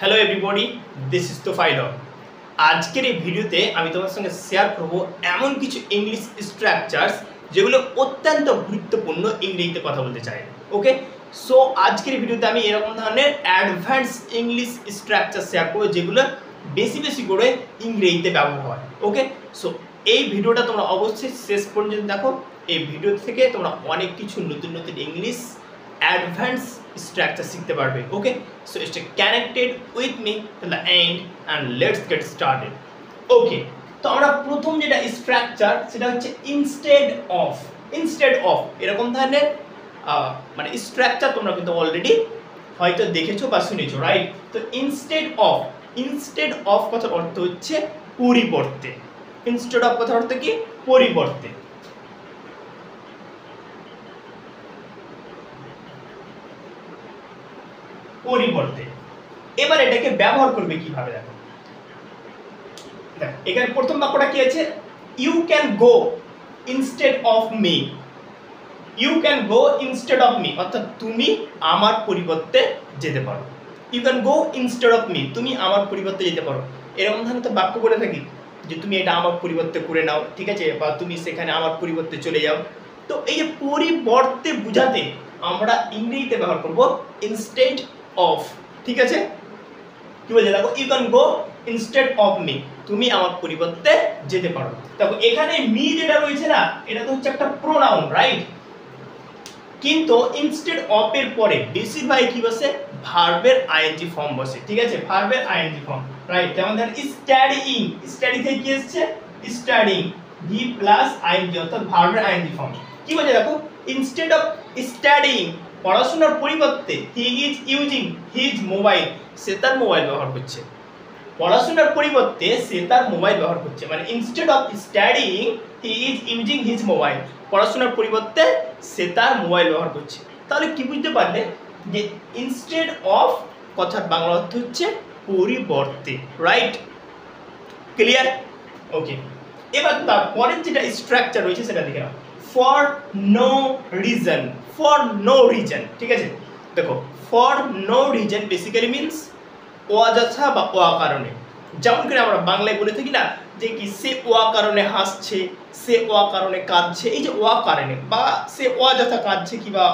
Hello everybody, this is তোফাইল। আজকের এই ভিডিওতে আমি তোমার সঙ্গে শেয়ার করব এমন কিছু ইংলিশ স্ট্রাকচারস যেগুলো অত্যন্ত গুরুত্বপূর্ণ ইংরেজিতে কথা বলতে চাই। ওকে, সো আজকের ভিডিওতে আমি এরকম ধরনের অ্যাডভান্স ইংলিশ স্ট্রাকচার শেয়ার করবো যেগুলো বেশি বেশি করে ইংরেজিতে ব্যবহার হয়। ওকে, সো এই ভিডিওটা তোমরা অবশ্যই শেষ পর্যন্ত দেখো। এই ভিডিও থেকে তোমরা অনেক কিছু নতুন নতুন ইংলিশ অ্যাডভান্স স্ট্রাকচার শিখতে পারবে। Okay, so stay connected with me till the end and let's get started. Okay, তো আমরা প্রথম যেটা স্ট্রাকচার সেটা হচ্ছে ইনস্টেড অফ। ইনস্টেড অফ এরকম ধরনের মানে স্ট্রাকচার তোমরা কিন্তু অলরেডি হয়তো দেখেছো বা শুনেছো, রাইট? তো ইনস্টেড অফ কথার অর্থ হচ্ছে পরিবর্তে। ইনস্টেড অফ কথার অর্থ কি? পরিবর্তে। পরিবর্তে এবার এটাকে ব্যবহার করবে কিভাবে দেখো। এখানে প্রথম বাক্যটা কি আছে? You can go instead of me. You can go instead of me অর্থাৎ তুমি আমার পরিবর্তে যেতে পারো। You can go instead of me, তুমি আমার পরিবর্তে যেতে পারো। এরকম ধরনের তো বাক্য বলে থাকি যে তুমি এটা আমার পরিবর্তে করে নাও, ঠিক আছে, বা তুমি সেখানে আমার পরিবর্তে চলে যাও। তো এই যে পরিবর্তে বোঝাতে আমরা ইংরেজিতে ব্যবহার করব ইনস্টেড অফ। ঠিক আছে, কি বলছে দেখো, you can go instead of me, তুমি আমার পরিবর্তে যেতে পারো। দেখো এখানে মি যেটা রয়েছে না, এটা তো হচ্ছে একটা প্রোনাউন, রাইট? কিন্তু ইনস্টেড অফ এর পরে বেশিরভাগ কি বসে? ভার্বের আইএনজি ফর্ম বসে। ঠিক আছে, ভার্বের আইএনজি ফর্ম, রাইট? যেমন ধর স্টাডিং, স্টাডি থেকে কি এসেছে? স্টাডিং, ভি প্লাস আইএনজি অর্থাৎ ভার্বের আইএনজি ফর্ম। কি বলছে দেখো, ইনস্টেড অফ স্টাডিং পড়াশোনার পরিবর্তে he is using his mobile, সে তার মোবাইল ব্যবহার করছে। পড়াশোনার পরিবর্তে সে তার মোবাইল ব্যবহার করছে, মানে instead of studying he is using his mobile, পড়াশোনার পরিবর্তে সে তার মোবাইল ব্যবহার করছে। তাহলে কি বুঝতে পারলে যে ইনস্টেড অফ কথার বাংলা অর্থ হচ্ছে পরিবর্তে, রাইট? ক্লিয়ার? ওকে, এবার তারপরের যেটা স্ট্রাকচার রয়েছে সেটা দেখে নাও। For no reason, for no reason. ঠিক আছে, দেখো for no reason basically means অযথা বা অকারণে। যেমন করে আমরা বাংলায় বলে থাকি না যে কি সে অকারণে হাসছে, সে অকারণে কাঁদছে। এই যে অকারণে বা সে অযথা কাঁদছে কিংবা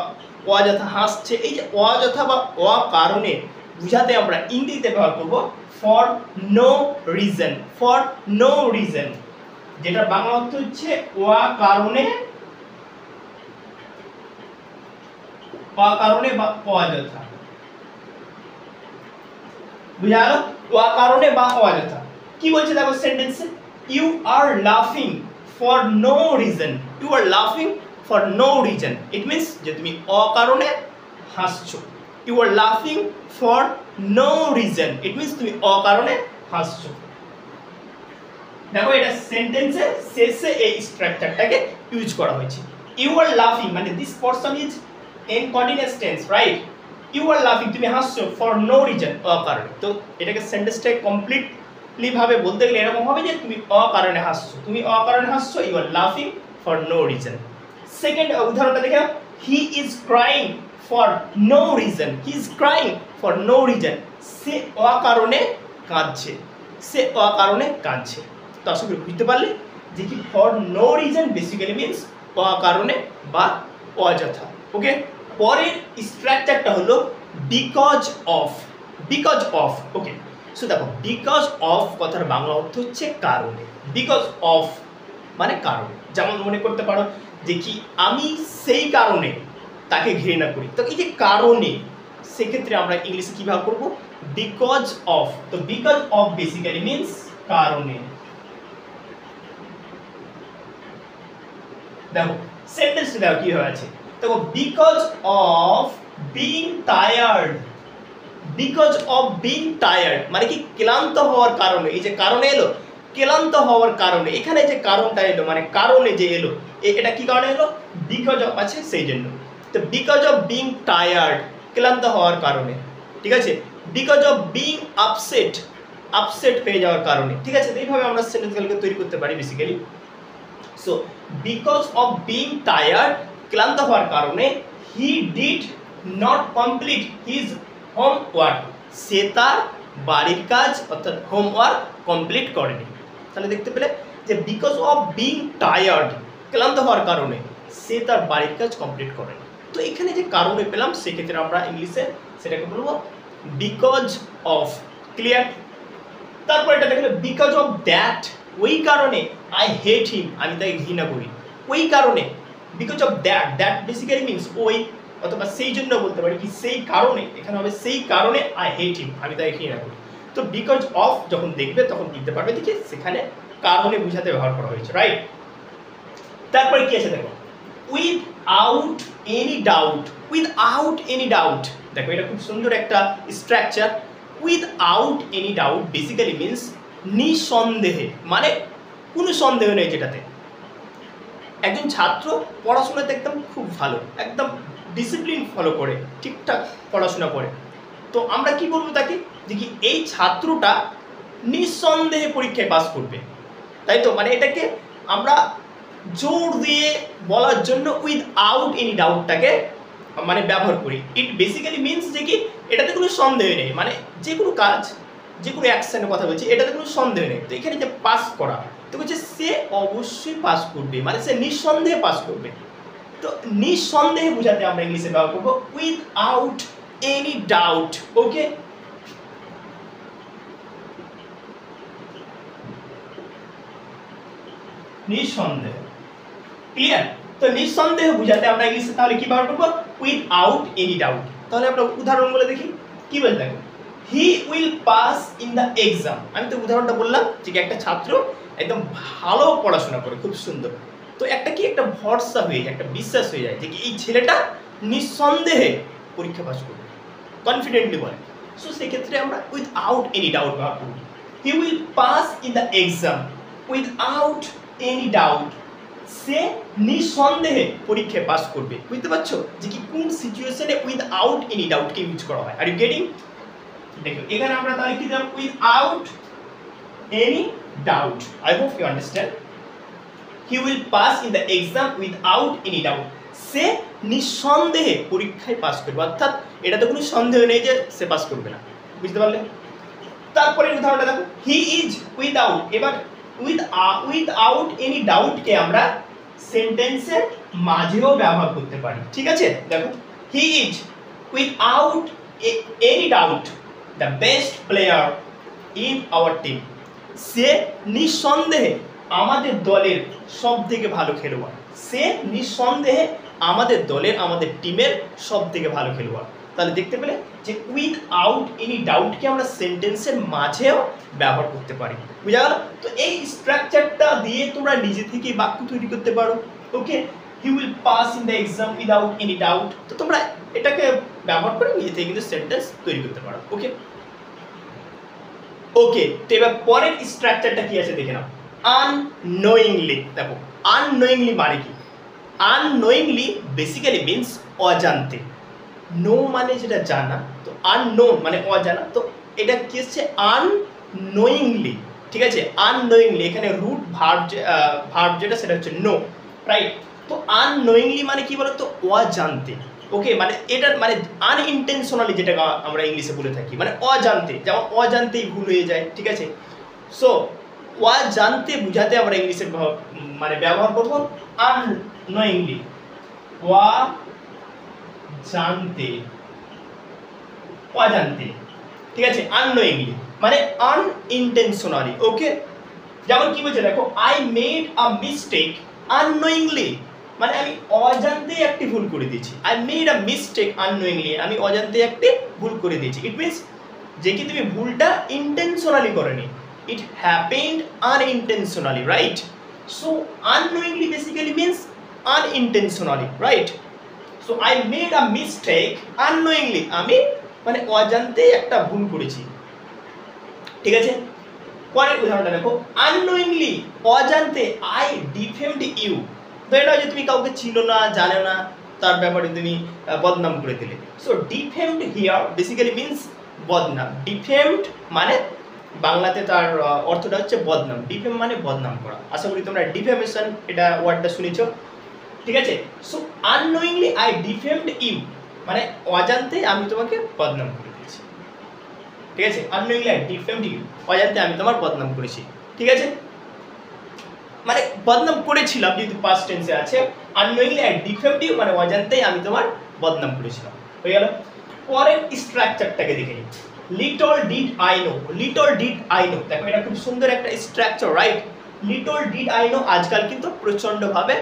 অযথা হাসছে, এই যে অযথা বা অকারণে বুঝাতে আমরা ইংরেজিতে ব্যবহার করব for no reason. For no reason যেটা বাংলা অর্থ হচ্ছে অকারণে, অকারণে বা অযথা। বুঝা গেল? অকারণে বা অযথা। কি বলছে দেখো সেন্টেন্সে, ইউ আর লাফিং for no reason. You are লাফিং for no reason, it means যে তুমি অকারণে হাসছো। ইউ আর লাফিং for no reason, it means তুমি অকারণে হাসছো। দেখো এটা সেন্টেন্সের শেষে এই স্ট্রাকচারটাকে ইউজ করা হয়েছে। ইউ আর লাফিং মানে this person is in continuous tense, right? You are লাফিং, তুমি হাসছো ফর নো রিজন, অকারণে। তো এটাকে সেন্টেন্সটাকে কমপ্লিটলি ভাবে বলতে গেলে এরকম হবে যে তুমি অকারণে হাসছো, তুমি অকারণে হাসছো, ইউ আর লাফিং ফর নো রিজন। সেকেন্ড উদাহরণটা দেখে, he is crying for no reason. He is crying for no reason, সে অকারণে কাঁদছে, সে অকারণে কাঁদছে। তো আশা করি বুঝতে পারলে যে কি for no reason basically means অকারণে বা অযথা। ওকে, পরের স্ট্রাকচারটা হলো because of. Because of, okay, so দেখো বিকজ অফ কথার বাংলা অর্থ হচ্ছে কারণে। বিকজ অফ মানে কারণ। যেমন মনে করতে পারো যে কি আমি সেই কারণে তাকে ঘৃণা করি। তো এই যে কারণে, সেক্ষেত্রে আমরা ইংলিশে কি ব্যবহার করবো? Because of. তো বিকজ অফ বেসিক্যালি মিনস কারণে। দেখো সেন্টেন্সটা দেখো কি হয়েছে, দেখো because of being tired. Because of being tired মানে কি ক্লান্ত হওয়ার কারণে। এই যে কারণে এলো, ক্লান্ত হওয়ার কারণে, এখানে যে কারণটা এলো মানে কারণে যে এলো, এটা কি কারণে এলো? বিকজ অফ আছে সেই জন্য। তো বিকজ অফ বিং টায়ার্ড ক্লান্ত হওয়ার কারণে। ঠিক আছে, because of being upset, upset হয়ে যাওয়ার কারণে। ঠিক আছে, এইভাবে আমরা সেন্টেন্সগুলোকে তৈরি করতে পারি basically. So because of being tired ক্লান্ত হওয়ার কারণে, he did not complete his homework, সে তার বাড়ির কাজ অর্থাৎ হোমওয়ার্ক কমপ্লিট করেনি। তাহলে দেখতে পেলে যে বিকজ অফ বিং টায়ার্ড, ক্লান্ত হওয়ার কারণে সে তার বাড়ির কাজ কমপ্লিট করেনি। তো এখানে যে কারণে পেলাম সেক্ষেত্রে আমরা ইংলিশে সেটাকে বলবো বিকজ অফ। ক্লিয়ার? তারপর এটা দেখলে বিকজ অফ দ্যাট, ওই কারণে আই হেট হিম, আমি তাকে ঘৃণা করি। ওই কারণে, because of that, that basically means ওই, অথবা সেই জন্য বলতে পারি কি সেই কারণে, এখানে হবে সেই কারণে আই হেট হিম, আমি তাকে ঘৃণা করি। তো বিকজ অফ যখন দেখবে তখন বুঝতে পারবে দেখি সেখানে কারণে বোঝাতে ব্যবহার করা হয়েছে, রাইট? তারপরে কি আছে দেখো, without any doubt. Without any doubt, দেখো এটা খুব সুন্দর একটা structure. Without any doubt basically means নিঃসন্দেহে, মানে কোনো সন্দেহ নেই যেটাতে। একজন ছাত্র পড়াশোনাতে একদম খুব ভালো, একদম ডিসিপ্লিন ফলো করে ঠিকঠাক পড়াশোনা করে, তো আমরা কি বলবো তাকে যে কি এই ছাত্রটা নিঃসন্দেহে পরীক্ষায় পাস করবে, তাই তো? মানে এটাকে আমরা জোর দিয়ে বলার জন্য উইথআউট এনি ডাউটটাকে মানে ব্যবহার করি। ইট বেসিক্যালি মিনস যে কি এটাতে কোনো সন্দেহ নেই, মানে যে কোনো কাজ, যে কোনো অ্যাকশনের কথা বলছি, এটাতে কোনো সন্দেহ নেই। তো এখানে যে পাস করা, তো হচ্ছে সে অবশ্যই পাস করবে, মানে সে নিঃসন্দেহে পাস করবে। তো নিঃসন্দেহে বোঝাতে আমরা ইংলিশে ব্যবহার করবো উইথআউট এনি ডাউট। ওকে, নিঃসন্দেহ। ক্লিয়ার? তো নিঃসন্দেহ বোঝাতে আমরা ইংলিশে তাহলে কি ব্যবহার করবো? Without any doubt. তাহলে আমরা উদাহরণ বলে দেখি কি বলতে দেখো, হি will pass in the exam. আমি তো উদাহরণটা বললাম যে একটা ছাত্র একদম ভালো পড়াশোনা করে, খুব সুন্দর, তো একটা কি একটা ভরসা হয়ে যায়, একটা বিশ্বাস হয়ে যায় যে কি এই ছেলেটা নিঃসন্দেহে পরীক্ষা পাস করবে, কনফিডেন্টলি বলে। সো সেক্ষেত্রে আমরা উইথআউট এনি ডাউট ব্যবহার করব। He will pass in the exam without any doubt. সে নিঃসন্দেহে পরীক্ষায় পাস করবে। বুঝতে পারছো যে কি কোন সিচুয়েশনে উইথআউট এনি ডাউটকে ইউজ করা হয়? Are you getting? দেখো এখানে আমরা তাহলে কি দিলাম? Without any doubt. I hope you understand. He will pass in the exam without any doubt. সে নিঃসন্দেহে পরীক্ষায় পাস করবে, অর্থাৎ এটাতে কোনো সন্দেহ নেই যে সে পাস করবে না। বুঝতে পারলে? তারপরে উদাহরণটা দেখো, হি ইজ উইথআউট। এবার উইথআউট এনি ডাউটকে আমরা সেন্টেন্সের মাঝেও ব্যবহার করতে পারি, ঠিক আছে? দেখো, he is without any doubt the best player in our team. সে নিঃসন্দেহে আমাদের দলের সব থেকে ভালো খেলোয়াড়। সে নিঃসন্দেহে আমাদের দলের, আমাদের টিমের সব থেকে ভালো খেলোয়াড়। তাহলে দেখতে পেলে যে উইথআউট এনি ডাউটকে আমরা সেন্টেন্সের মাঝেও ব্যবহার করতে পারি। বুঝা গেল? তো এই স্ট্রাকচারটা দিয়ে তোমরা নিজে থেকেই বাক্য তৈরি করতে পারো। Okay, he will pass in the exam without any doubt. তো তোমরা এটাকে ব্যবহার করে নিজে থেকে কিন্তু সেন্টেন্স তৈরি করতে পারো। ওকে ওকে, তো এবার পরের স্ট্রাকচারটা কি আছে দেখে নাও। আননোয়িংলি। দেখো আননোয়িংলি মানে কি? আননোয়িংলি বেসিক্যালি মিনস অজান্তে। নো মানে যেটা জানা, তো আননোন মানে অজানা, তো এটা কি হচ্ছে? আননোয়িংলি। ঠিক আছে, আননোয়িংলি এখানে রুট ভার্ব যেটা সেটা হচ্ছে নো, রাইট? তো আননোয়িংলি মানে কি বলতো? অজান্তে। ওকে, মানে এটা মানে আনইনটেনশনালি যেটা আমরা ইংলিশে বলে থাকি, মানে অজান্তে, যেমন অজান্তেই ভুল হয়ে যায়। ঠিক আছে, সো অজান্তে বুঝাতে আমরা ইংলিশে মানে ব্যবহার করবো আননোয়িংলি। জানতে, অজান্তে। ঠিক আছে, আননোয়িংলি মানে আনইনটেনশনালি। ওকে, যেমন কি বলছে দেখো, I made a mistake unknowingly, মানে আমি অজান্তে একটি ভুল করে দিয়েছি। I made a mistake unknowingly, আমি অজান্তে একটি ভুল করে দিয়েছি। ইট মিনস যে কি তুমি ভুলটা ইন্টেনশনালি করনি, it happened unintentionally, right? So unknowingly basically means unintentionally, right? So I made a mistake unknowingly, আমি মানে অজান্তে একটা ভুল করেছি। ঠিক আছে, পরের উদাহরণটা দেখো, আননোয়িংলি অজান্তে আই ডিফেমড ইউ। তো এটা যে তুমি কাউকে চিনো না, জানো না, তার ব্যাপারে তুমি বদনাম করে দিলে। সো ডিফেমড হিয়ার বেসিক্যালি মিনস বদনাম। ডিফেমড মানে বাংলাতে তার অর্থটা হচ্ছে বদনাম। ডিফেম মানে বদনাম করা। আশা করি তোমরা ডিফেমেশন এটা ওয়ার্ডটা শুনেছো। ঠিক আছে, সো আননোয়িংলি আই ডিফেমড ইউ মানে অজান্তে আমি তোমাকে বদনাম করে দিয়েছি। ঠিক আছে, আননোয়িংলি আই ডিফেমড ইউ, অজান্তে আমি তোমার বদনাম করেছি। ঠিক আছে, মানে বদনাম করেছিলাম যেহেতু পাস্ট টেন্সে আছে, আননোয়িংলি আই ডিফেমড ইউ মানে অজান্তেই আমি তোমার বদনাম করেছিলাম। হয়ে গেল। পরের স্ট্রাকচারটাকে দেখে নিই, little did I no. Little did I no, দেখো এটা খুব সুন্দর একটা structure, right? Little did I no আজকাল কিন্তু প্রচন্ডভাবে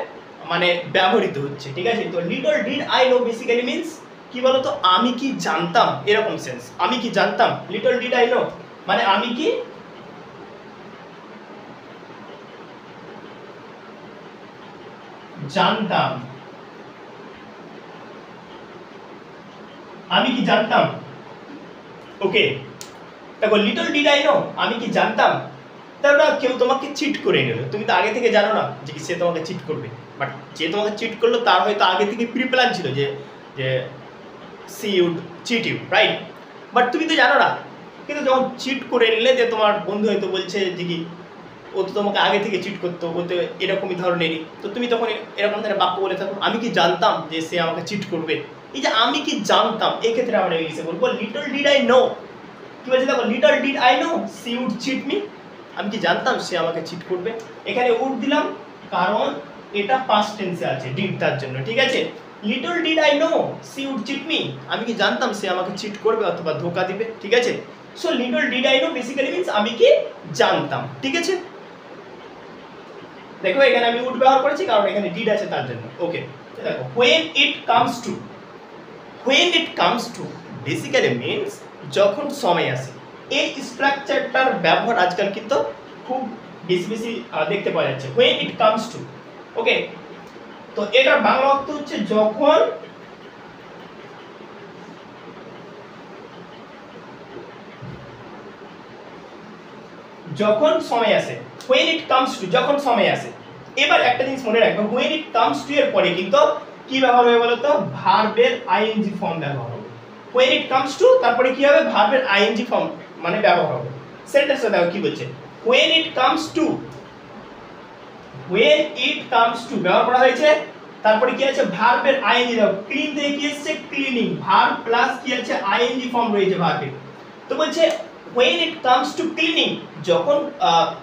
মানে ব্যবহৃত হচ্ছে। ঠিক আছে, তো little did I no basically means কি বলতো, আমি কি জানতাম, এরকম সেন্স। আমি কি জানতাম, লিটল ডিড আই নো মানে আমি কি জানতাম, আমি কি জানতাম। ওকে, দেখো লিটল ডিড আই নো আমি কি জানতাম, তারপর কেউ তোমাকে চিট করে নিল, তুমি তো আগে থেকে জানো না যে সে তোমাকে চিট করবে, বাট যে তোমাকে চিট করলো তার হয়তো আগে থেকে প্রি প্ল্যান ছিল যে যে she would cheat you, right? But তুমি তো জানো না, কিন্তু যখন চিট করে নিলে, যে তোমার বন্ধু হয়তো বলছে যে কি ও তো তোমাকে আগে থেকে চিট করতো, ও তো এরকমই ধরনেরই, তো তুমি তখন এরকম ধরনের বাক্য বলে থাকো, আমি কি জানতাম যে সে আমাকে চিট করবে। এই যে আমি কি জানতাম, এক্ষেত্রে আমরা ইংলিশে বলবো লিটল ডিড আই নো। কি বলছে দেখো, little did I know she would cheat me, আমি কি জানতাম সে আমাকে চিট করবে। এখানে উড দিলাম কারণ এটা পাস্ট টেন্সে আছে, ডিড তার জন্য। ঠিক আছে, little did I know she would cheat me, আমি কি জানতাম সে আমাকে চিট করবে অথবা ধোকা দিবে। ঠিক আছে, so little did I no basically means আমি কি জানতাম। ঠিক আছে, দেখো এখানে আমি উড ব্যবহার করেছি কারণ এখানে ডিড আছে তার জন্য। ওকে, দেখো when it comes to, when it comes to basically means যখন সময় আসে। এই স্ট্রাকচারটার ব্যবহার আজকাল কিন্তু খুব বেশি বেশি দেখতে পাওয়া যাচ্ছে, when it comes to। ওকে, তো এটার বাংলা অর্থ হচ্ছে যখন যখন সময় আসে, when it comes to যখন সময় আসে। এবার একটা জিনিস মনে রাখবে, when it comes to এর পরে কিন্তু কি ব্যবহার হবে বলতো, ভার্বের আইএনজি ফর্ম ব্যবহার হবে। when it comes to তারপরে কি হবে, ভার্বের আইএনজি ফর্ম মানে ব্যবহার হবে। সেন্টেন্সটা দেখো কি বলছে, when it comes to, when it comes to ব্যবহার করা হয়েছে, তারপরে কি আছে ভার্বের আইএনজি। দাও ক্লিন থেকে কি এসেছে, ক্লিনিং, ভার্ব প্লাস কি আছে আইএনজি ফর্ম রয়েছে ভার্বের। তো বলছে when it comes to cleaning, যখন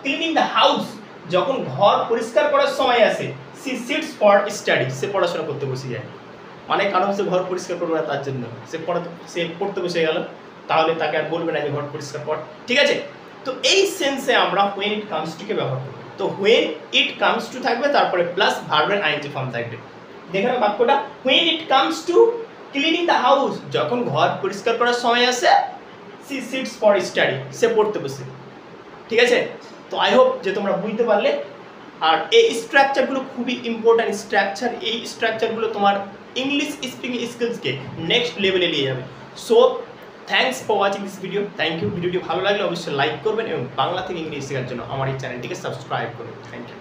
cleaning the house, যখন ঘর পরিষ্কার করার সময় আসে, she sits for study, সে পড়াশোনা করতে বসে যায়। মানে কারণ সে ঘর পরিষ্কার করবে না তার জন্য সে পড়তে বসে গেল, তাহলে তাকে আর বলবে না যে ঘর পরিষ্কার কর। ঠিক আছে, তো এই সেন্সে আমরা when it comes to কে ব্যবহার করব। তো when it comes to থাকবে, তারপরে প্লাস ভার্বের আইএনজি ফর্ম থাকবে। দেখে নাও বাক্যটা, when it comes to cleaning the house, যখন ঘর পরিষ্কার করার সময় আসে, she sits for study, সে পড়তে বসে। ঠিক আছে, তো আই হোপ যে তোমরা বুঝতে পারলে। আর এই স্ট্রাকচারগুলো খুবই ইম্পর্ট্যান্ট স্ট্রাকচার, এই স্ট্রাকচারগুলো তোমার ইংলিশ স্পিকিং স্কিলসকে নেক্সট লেভেলে নিয়ে যাবে। So thanks for watching this video, thank you. ভিডিওটি ভালো লাগলে অবশ্যই লাইক করবেন এবং বাংলা থেকে ইংলিশ শেখার জন্য আমার এই চ্যানেলটিকে সাবস্ক্রাইব করবেন। Thank you.